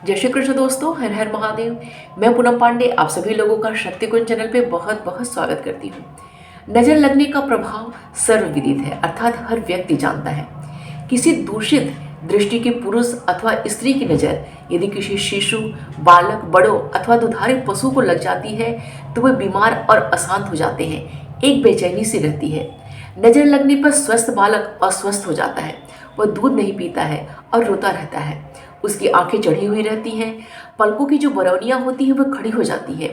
जय श्री कृष्ण दोस्तों, हर हर महादेव। मैं पूनम पांडे आप सभी लोगों का शक्तिकुंज चैनल पे बहुत बहुत स्वागत करती हूँ। नजर लगने का प्रभाव सर्वविदित है, अर्थात हर व्यक्ति जानता है। किसी दूषित दृष्टि के पुरुष अथवा स्त्री की नज़र यदि किसी शिशु, बालक, बड़ों अथवा दुधारू पशु को लग जाती है तो वे बीमार और अशांत हो जाते हैं। एक बेचैनी सी रहती है। नजर लगने पर स्वस्थ बालक अस्वस्थ हो जाता है। वह दूध नहीं पीता है और रोता रहता है। उसकी आंखें चढ़ी हुई रहती हैं। पलकों की जो बरौनियां होती हैं वह खड़ी हो जाती है।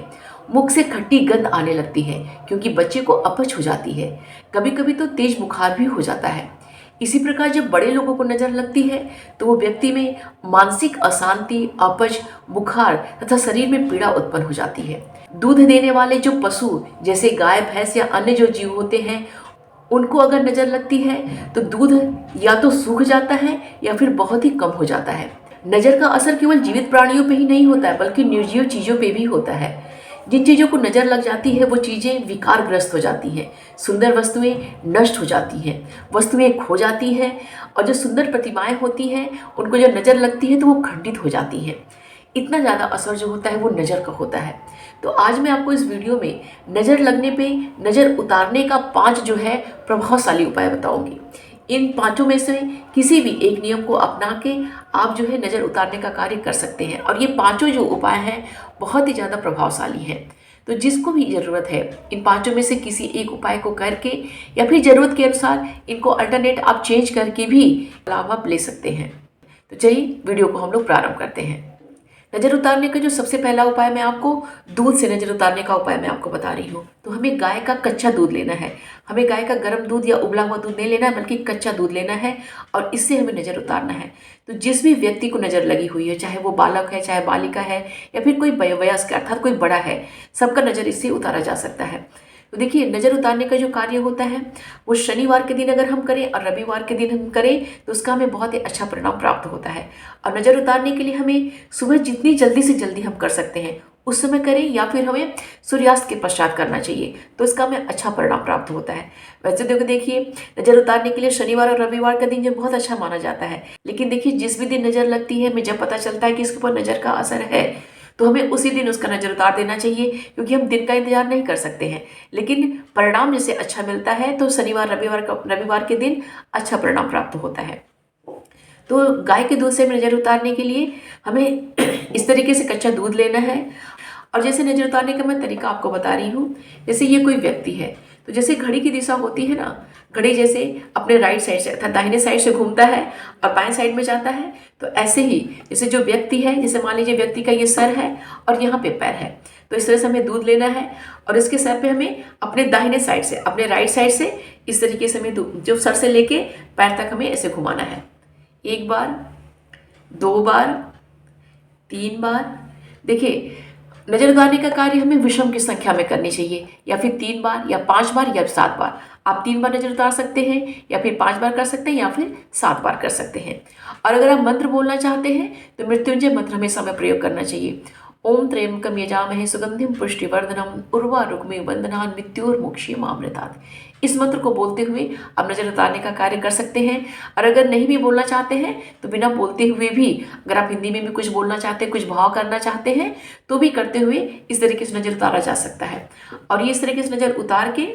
मुख से खट्टी गंध आने लगती है क्योंकि बच्चे को अपच हो जाती है। कभी कभी तो तेज बुखार भी हो जाता है। इसी प्रकार जब बड़े लोगों को नजर लगती है तो वो व्यक्ति में मानसिक अशांति, अपच, बुखार तथा शरीर में पीड़ा उत्पन्न हो जाती है। दूध देने वाले जो पशु जैसे गाय, भैंस या अन्य जो जीव होते हैं उनको अगर नजर लगती है तो दूध या तो सूख जाता है या फिर बहुत ही कम हो जाता है। नजर का असर केवल जीवित प्राणियों पे ही नहीं होता है बल्कि निर्जीव चीजों पे भी होता है। जिन चीजों को नजर लग जाती है वो चीजें विकारग्रस्त हो जाती हैं। सुंदर वस्तुएं नष्ट हो जाती हैं, वस्तुएं खो जाती हैं और जो सुंदर प्रतिमाएं होती हैं उनको जब नजर लगती है तो वो खंडित हो जाती हैं। इतना ज़्यादा असर जो होता है वो नज़र का होता है। तो आज मैं आपको इस वीडियो में नज़र लगने पे नज़र उतारने का 5 जो है प्रभावशाली उपाय बताऊंगी। इन 5 में से किसी भी एक नियम को अपना के आप जो है नज़र उतारने का कार्य कर सकते हैं और ये 5 जो उपाय हैं बहुत ही ज़्यादा प्रभावशाली हैं। तो जिसको भी ज़रूरत है इन 5 में से किसी एक उपाय को करके या फिर ज़रूरत के अनुसार इनको अल्टरनेट आप चेंज करके भी लाभ आप ले सकते हैं। तो चलिए वीडियो को हम लोग प्रारंभ करते हैं। नज़र उतारने का जो सबसे पहला उपाय मैं आपको दूध से नज़र उतारने का उपाय मैं आपको बता रही हूँ। तो हमें गाय का कच्चा दूध लेना है। हमें गाय का गर्म दूध या उबला हुआ दूध नहीं लेना है बल्कि कच्चा दूध लेना है और इससे हमें नज़र उतारना है। तो जिस भी व्यक्ति को नज़र लगी हुई है, चाहे वो बालक है, चाहे बालिका है या फिर कोई वयस्क अर्थात कोई बड़ा है, सबका नज़र इससे उतारा जा सकता है। तो देखिए नज़र उतारने का जो कार्य होता है वो शनिवार के दिन अगर हम करें और रविवार के दिन हम करें तो उसका हमें बहुत ही अच्छा परिणाम प्राप्त होता है। और नज़र उतारने के लिए हमें सुबह जितनी जल्दी से जल्दी हम कर सकते हैं उस समय करें या फिर हमें सूर्यास्त के पश्चात करना चाहिए तो इसका हमें अच्छा परिणाम प्राप्त होता है। वैसे देखिए नज़र उतारने के लिए शनिवार और रविवार का दिन जो बहुत अच्छा माना जाता है, लेकिन देखिए जिस भी दिन नज़र लगती है हमें जब पता चलता है कि इसके ऊपर नज़र का असर है तो हमें उसी दिन उसका नज़र उतार देना चाहिए क्योंकि हम दिन का इंतजार नहीं कर सकते हैं। लेकिन परिणाम जैसे अच्छा मिलता है तो शनिवार रविवार के दिन अच्छा परिणाम प्राप्त होता है। तो गाय के दूध से नज़र उतारने के लिए हमें इस तरीके से कच्चा दूध लेना है। और जैसे नज़र उतारने का मैं तरीका आपको बता रही हूँ, जैसे ये कोई व्यक्ति है तो जैसे घड़ी की दिशा होती है ना, घड़ी जैसे अपने राइट साइड से अर्थात दाहिने साइड से घूमता है और बाएं साइड में जाता है, तो ऐसे ही जैसे जो व्यक्ति है, जैसे मान लीजिए व्यक्ति का ये सर है और यहाँ पे पैर है, तो इस तरह से हमें दूध लेना है और इसके सर पे हमें अपने दाहिने साइड से, अपने राइट साइड से इस तरीके से हमें जो सर से लेके पैर तक हमें ऐसे घुमाना है। 1 बार, 2 बार, 3 बार। देखिए नज़र उतारने का कार्य हमें विषम की संख्या में करनी चाहिए, या फिर 3 बार या 5 बार या 7 बार। आप 3 बार नज़र उतार सकते हैं या फिर 5 बार कर सकते हैं या फिर 7 बार कर सकते हैं। और अगर आप मंत्र बोलना चाहते हैं तो मृत्युंजय मंत्र हमेशा में प्रयोग करना चाहिए। ओम त्र्यंबकम यजामहे सुगंधिम पुष्टिवर्धनम उर्वारुकमिव बंधनान् मृत्योर्मुक्षीयमामृतात्। इस मंत्र को बोलते हुए आप नज़र उतारने का कार्य कर सकते हैं। और अगर नहीं भी बोलना चाहते हैं तो बिना बोलते हुए भी, अगर आप हिंदी में भी कुछ बोलना चाहते हैं, कुछ भाव करना चाहते हैं तो भी करते हुए इस तरीके से नज़र उतारा जा सकता है। और ये इस तरीके से नज़र उतार के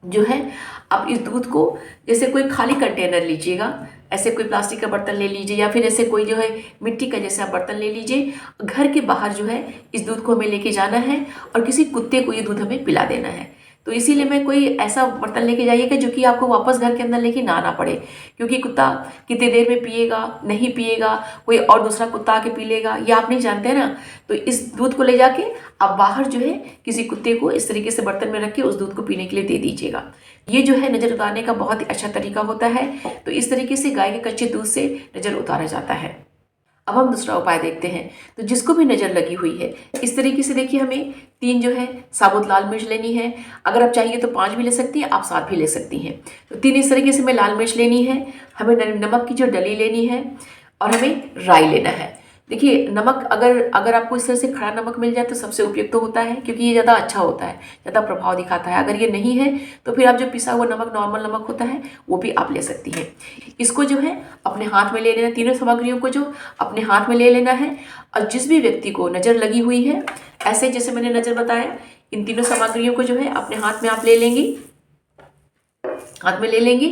जो है आप इस दूध को, जैसे कोई खाली कंटेनर लीजिएगा, ऐसे कोई प्लास्टिक का बर्तन ले लीजिए या फिर ऐसे कोई जो है मिट्टी का जैसा बर्तन ले लीजिए। घर के बाहर जो है इस दूध को हमें लेके जाना है और किसी कुत्ते को ये दूध हमें पिला देना है। तो इसीलिए मैं कोई ऐसा बर्तन लेके जाइएगा जो कि आपको वापस घर के अंदर लेके ना आना पड़े, क्योंकि कुत्ता कितनी देर में पिएगा, नहीं पिएगा, कोई और दूसरा कुत्ता आके पी लेगा, ये आप नहीं जानते हैं ना। तो इस दूध को ले जाके आप बाहर जो है किसी कुत्ते को इस तरीके से बर्तन में रख के उस दूध को पीने के लिए दे दीजिएगा। ये जो है नज़र उतारने का बहुत ही अच्छा तरीका होता है। तो इस तरीके से गाय के कच्चे दूध से नज़र उतारा जाता है। अब हम दूसरा उपाय देखते हैं। तो जिसको भी नज़र लगी हुई है इस तरीके से देखिए हमें 3 जो है साबुत लाल मिर्च लेनी है। अगर आप चाहिए तो 5 भी ले सकती हैं, आप 7 भी ले सकती हैं। तो 3 इस तरीके से हमें लाल मिर्च लेनी है। हमें नमक की जो डली लेनी है और हमें राई लेना है। देखिए नमक अगर अगर आपको इस तरह से खड़ा नमक मिल जाए तो सबसे उपयुक्त तो होता है, क्योंकि ये ज़्यादा अच्छा होता है, ज़्यादा प्रभाव दिखाता है। अगर ये नहीं है तो फिर आप जो पिसा हुआ नमक, नॉर्मल नमक होता है, वो भी आप ले सकती हैं। इसको जो है अपने हाथ में ले लेना, तीनों सामग्रियों को जो अपने हाथ में ले लेना है। और जिस भी व्यक्ति को नज़र लगी हुई है, ऐसे जैसे मैंने नज़र बताया, इन तीनों सामग्रियों को जो है अपने हाथ में आप ले लेंगी, हाथ में ले लेंगी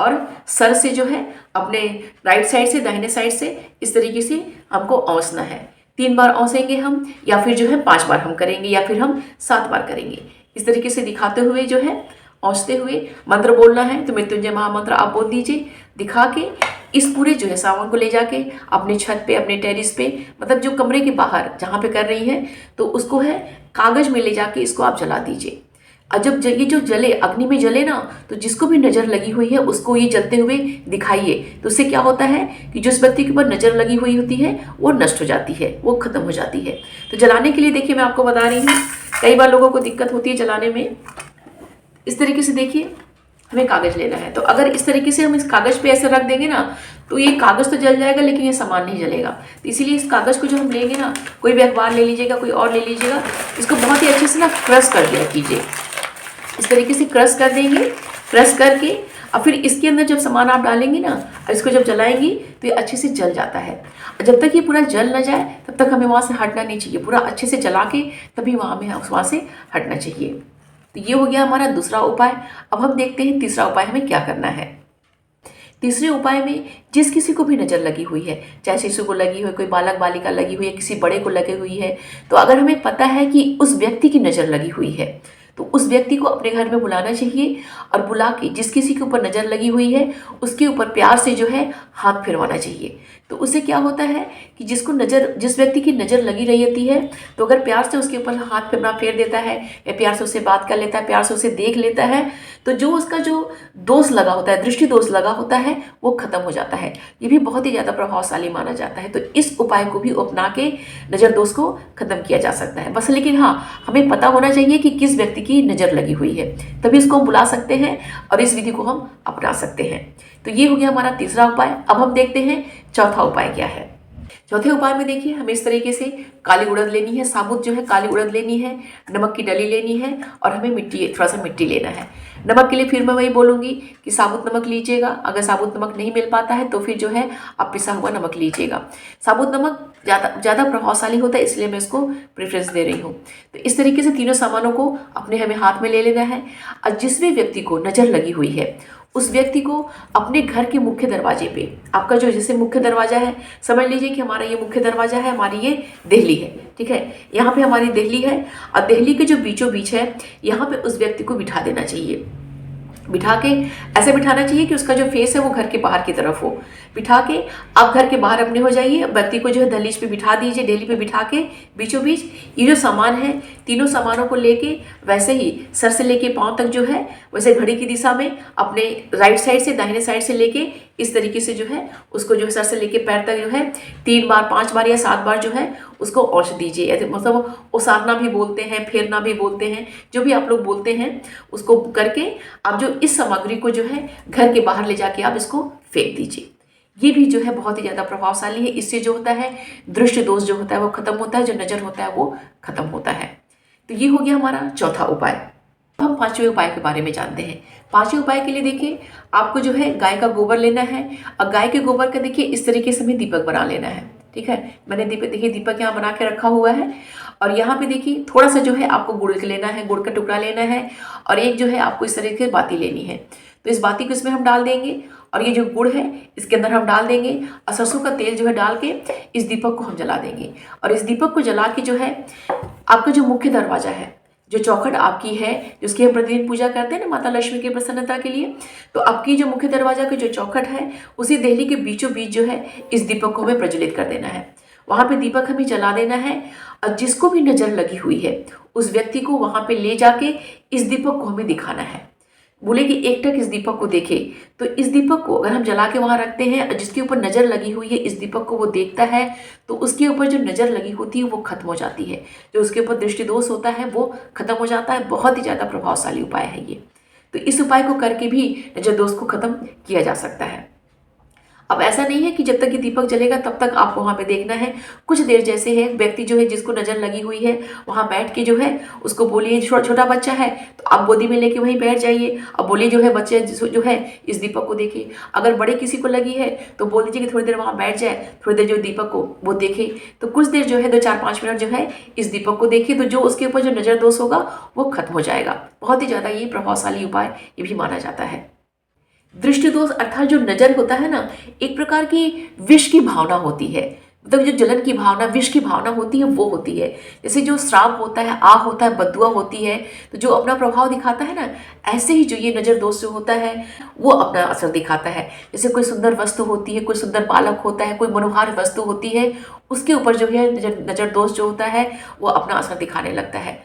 और सर से जो है अपने राइट साइड से दाहिने साइड से इस तरीके से हमको औंसना है। 3 बार औंसेंगे हम, या फिर जो है 5 बार हम करेंगे, या फिर हम 7 बार करेंगे। इस तरीके से दिखाते हुए जो है औंसते हुए मंत्र बोलना है। तो मृत्युंजय महामंत्र आप बोल दीजिए। दिखा के इस पूरे जो है सामान को ले जाके अपने छत पे, अपने टेरिस पे, मतलब जो कमरे के बाहर जहाँ पे कर रही है, तो उसको है कागज में ले जाके इसको आप जला दीजिए। और जब ये जो जले, अग्नि में जले ना, तो जिसको भी नज़र लगी हुई है उसको ये जलते हुए दिखाइए। तो उससे क्या होता है कि जिस व्यक्ति के ऊपर नज़र लगी हुई होती है वो नष्ट हो जाती है, वो खत्म हो जाती है। तो जलाने के लिए देखिए मैं आपको बता रही हूँ, कई बार लोगों को दिक्कत होती है जलाने में। इस तरीके से देखिए हमें कागज़ लेना है, तो अगर इस तरीके से हम इस कागज़ पे ऐसे रख देंगे ना, तो ये कागज़ तो जल जाएगा लेकिन ये सामान नहीं जलेगा। तो इसीलिए इस कागज़ को जो हम लेंगे ना, कोई भी अखबार ले लीजिएगा, कोई और ले लीजिएगा, इसको बहुत ही अच्छे से ना क्रश कर दिया कीजिए। इस तरीके से क्रश कर देंगे, क्रश करके और फिर इसके अंदर जब सामान आप डालेंगे ना और इसको जब जलाएंगी तो ये अच्छे से जल जाता है। और जब तक ये पूरा जल ना जाए तब तक हमें वहाँ से हटना नहीं चाहिए। पूरा अच्छे से जला के तभी वहाँ से हटना चाहिए। तो ये हो गया हमारा दूसरा उपाय। अब हम देखते हैं तीसरा उपाय हमें क्या करना है। तीसरे उपाय में जिस किसी को भी नज़र लगी हुई है, चाहे शिशु को लगी हुई, कोई बालक बालिका लगी हुई है, किसी बड़े को लगी हुई है, तो अगर हमें पता है कि उस व्यक्ति की नज़र लगी हुई है तो उस व्यक्ति को अपने घर में बुलाना चाहिए। और बुला के जिस किसी के ऊपर नज़र लगी हुई है उसके ऊपर प्यार से जो है हाथ फिरवाना चाहिए। तो उससे क्या होता है कि जिस व्यक्ति की नज़र लगी रही होती है, तो अगर प्यार से उसके ऊपर हाथ फेर देता है या प्यार से उससे बात कर लेता है, प्यार से उसे देख लेता है, तो जो उसका जो दोष लगा होता है, दृष्टि दोष लगा होता है, वो खत्म हो जाता है। ये भी बहुत ही ज़्यादा प्रभावशाली माना जाता है। तो इस उपाय को भी अपना के नज़र दोष को खत्म किया जा सकता है। बस लेकिन हाँ, हमें पता होना चाहिए कि किस व्यक्ति की नज़र लगी हुई है, तभी इसको हम बुला सकते हैं और इस विधि को हम अपना सकते हैं। तो ये हो गया हमारा तीसरा उपाय। अब हम देखते हैं चौथा उपाय क्या है। चौथे उपाय में देखिए हमें इस तरीके से काली उड़द लेनी है, साबुत जो है काली उड़द लेनी है, नमक की डली लेनी है और हमें थोड़ा सा मिट्टी लेना है। नमक के लिए फिर मैं वही बोलूँगी कि साबुत नमक लीजिएगा। अगर साबुत नमक नहीं मिल पाता है तो फिर जो है आप पिसा हुआ नमक लीजिएगा। साबुत नमक ज़्यादा प्रभावशाली होता है, इसलिए मैं इसको प्रेफरेंस दे रही हूँ। तो इस तरीके से तीनों सामानों को हमें हाथ में ले लेना है। और जिस भी व्यक्ति को नज़र लगी हुई है उस व्यक्ति को अपने घर के मुख्य दरवाजे पे, आपका जो जैसे मुख्य दरवाजा है, समझ लीजिए कि हमारा ये मुख्य दरवाजा है, हमारी ये देहली है, ठीक है, यहाँ पे हमारी देहली है और देहली के जो बीचों बीच है यहाँ पे उस व्यक्ति को बिठा देना चाहिए। बिठा के ऐसे बिठाना चाहिए कि उसका जो फेस है वो घर के बाहर की तरफ हो। बिठा के आप घर के बाहर अपने हो जाइए, व्यक्ति को जो है दहलीज पे बिठा दीजिए, डेली पे बिठा के बीचों बीच ये जो सामान है तीनों सामानों को लेके वैसे ही सर से लेके पांव तक जो है वैसे घड़ी की दिशा में अपने राइट साइड से दाहिने साइड से लेके इस तरीके से जो है उसको जो है सर से लेके पैर तक जो है 3 बार 5 बार या 7 बार जो है उसको औंस दीजिए। मतलब ओसारना भी बोलते हैं, फेरना भी बोलते हैं, जो भी आप लोग बोलते हैं उसको करके आप जो इस सामग्री को जो है घर के बाहर ले जाके आप इसको फेंक दीजिए। ये भी जो है बहुत ही ज़्यादा प्रभावशाली है। इससे जो होता है दृष्टि दोष जो होता है वो खत्म होता है, जो नज़र होता है वो खत्म होता है। तो ये हो गया हमारा चौथा उपाय। हम पांचवें उपाय के बारे में जानते हैं। पांचवें उपाय के लिए देखिए आपको जो है गाय का गोबर लेना है और गाय के गोबर का देखिए इस तरीके से हमें दीपक बना लेना है, ठीक है। मैंने दीपक यहाँ बना के रखा हुआ है और यहाँ पे देखिए थोड़ा सा जो है आपको गुड़ लेना है, गुड़ का टुकड़ा लेना है और एक जो है आपको इस तरीके से बाती लेनी है। तो इस बाती को इसमें हम डाल देंगे और ये जो गुड़ है इसके अंदर हम डाल देंगे और सरसों का तेल जो है डाल के इस दीपक को हम जला देंगे। और इस दीपक को जला के जो है आपका जो मुख्य दरवाजा है, जो चौखट आपकी है जिसकी हम प्रतिदिन पूजा करते हैं ना माता लक्ष्मी की प्रसन्नता के लिए, तो आपकी जो मुख्य दरवाजा की जो चौखट है उसी देहली के बीचों बीच जो है इस दीपक को हमें प्रज्वलित कर देना है। वहाँ पे दीपक हमें जला देना है और जिसको भी नज़र लगी हुई है उस व्यक्ति को वहाँ पे ले जाके इस दीपक को हमें दिखाना है। बोले कि एकटक इस दीपक को देखे, तो इस दीपक को अगर हम जला के वहाँ रखते हैं और जिसके ऊपर नज़र लगी हुई है इस दीपक को वो देखता है तो उसके ऊपर जो नज़र लगी होती है वो खत्म हो जाती है, जो उसके ऊपर दृष्टि दोष होता है वो खत्म हो जाता है। बहुत ही ज़्यादा प्रभावशाली उपाय है ये। तो इस उपाय को करके भी नज़र दोष को खत्म किया जा सकता है। अब ऐसा नहीं है कि जब तक ये दीपक जलेगा तब तक आपको वहाँ पे देखना है। कुछ देर जैसे है व्यक्ति जो है जिसको नज़र लगी हुई है वहाँ बैठ के जो है उसको बोलिए, छोटा बच्चा है तो आप गोदी में लेके वहीं बैठ जाइए। अब बोलिए जो है बच्चे जो है इस दीपक को देखे। अगर बड़े किसी को लगी है तो बोल दीजिए कि थोड़ी देर वहाँ बैठ जाए, थोड़ी देर जो दीपक को वो देखे। तो कुछ देर जो है 2-4-5 मिनट जो है इस दीपक को देखिए, तो जो उसके ऊपर जो नज़र दोष होगा वो खत्म हो जाएगा। बहुत ही ज़्यादा ये प्रभावशाली उपाय ये भी माना जाता है। दृष्टि दोष अर्थात जो नजर होता है ना, एक प्रकार की विष की भावना होती है। मतलब जो जलन की भावना, विष की भावना होती है वो होती है। जैसे जो श्राप होता है, आग होता है, बददुआ होती है, तो जो अपना प्रभाव दिखाता है ना, ऐसे ही जो ये नजर दोष जो होता है वो अपना असर दिखाता है। जैसे कोई सुंदर वस्तु होती है, कोई सुंदर बालक होता है, कोई मनोहार वस्तु होती है, उसके ऊपर जो है नजर दोष जो होता है वो अपना असर दिखाने लगता है।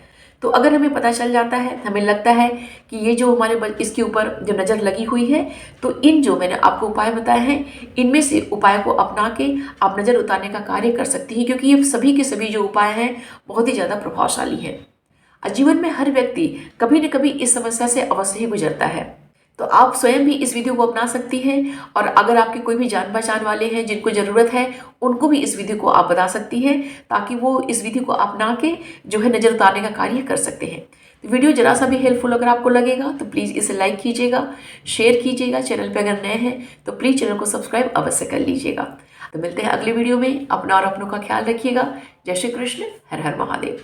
तो अगर हमें पता चल जाता है, हमें लगता है कि ये जो हमारे इसके ऊपर जो नज़र लगी हुई है, तो इन जो मैंने आपको उपाय बताए हैं इनमें से उपाय को अपना के आप नज़र उतारने का कार्य कर सकती हैं, क्योंकि ये सभी के सभी जो उपाय हैं बहुत ही ज़्यादा प्रभावशाली हैं। जीवन में हर व्यक्ति कभी न कभी इस समस्या से अवश्य ही गुजरता है। तो आप स्वयं भी इस विधि को अपना सकती हैं, और अगर आपके कोई भी जान पहचान वाले हैं जिनको ज़रूरत है उनको भी इस विधि को आप बता सकती हैं, ताकि वो इस विधि को अपना के जो है नज़र उतारने का कार्य कर सकते हैं। तो वीडियो जरा सा भी हेल्पफुल अगर आपको लगेगा तो प्लीज़ इसे लाइक कीजिएगा, शेयर कीजिएगा। चैनल पर अगर नए हैं तो प्लीज़ चैनल को सब्सक्राइब अवश्य कर लीजिएगा। तो मिलते हैं अगले वीडियो में। अपना और अपनों का ख्याल रखिएगा। जय श्री कृष्ण। हर हर महादेव।